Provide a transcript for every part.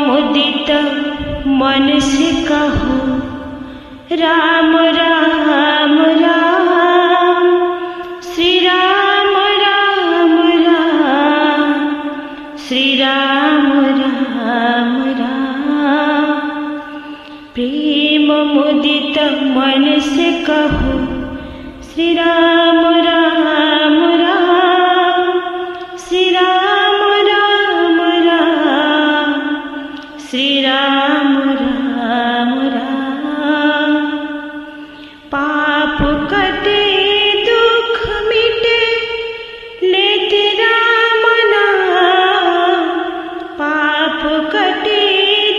मुदित मन से कहो राम राम राम, श्री राम राम राम, श्री राम राम राम। प्रेम मुदित मन से कहो श्री राम राम राम, श्री राम राम राम, श्री राम राम राम। पाप कटे दुख मिटे लेते राम नाम, पाप कटे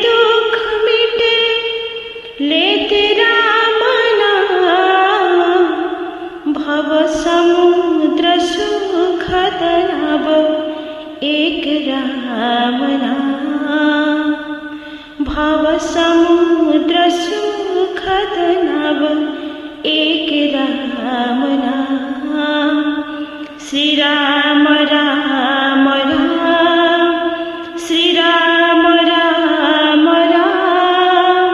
दुख मिटे लेते राम नाम। भव समुद्र सुखद नभ एक राम नाम, भव समुद्र सुखद नभ एक राम नाम। श्री राम राम राम, श्री राम राम राम,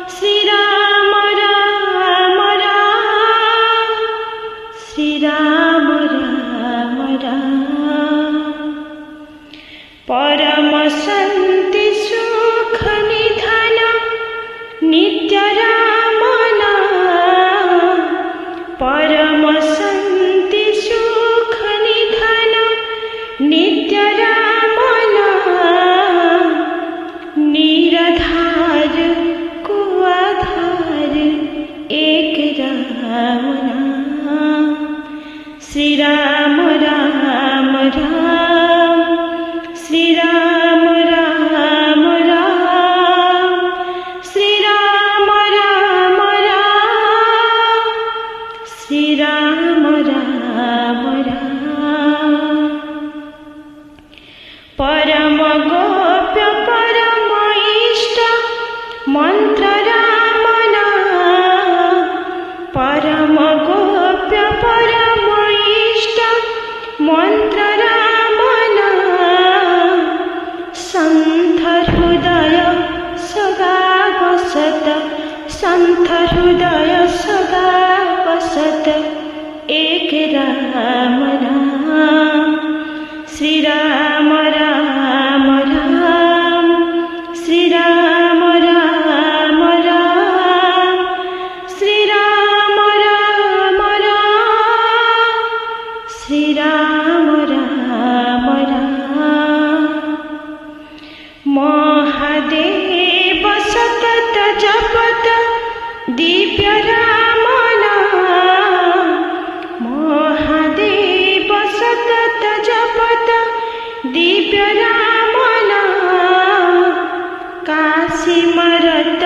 श्री राम राम राम, श्री राम राम राम। परम शांति सुख निधान नित्य राम नाम, परम शांति सुख निधान नित्य राम नाम। निराधार को आधार एक राम नाम। श्री राम राम राम, श्री राम राम राम, श्री राम राम राम, श्री राम राम राम। परम गोप्य परम इष्ट मंत्र राम नाम, परम गोप्य परम इष्ट मंत्र राम नाम। संत हृदय सदा बसत, संत हृदय सदा बसत एक राम नाम। श्री राम राम राम, श्री राम राम राम, श्री राम राम राम, श्री राम राम राम। महादेव सतत जपत दिव्य राम नाम, महादेव सतत जपत दिव्य राम नाम। काशी मरत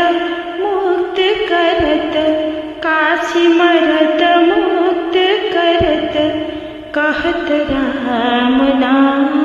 मुक्त करत, काशी मरत मुक्त करत कहत राम नाम।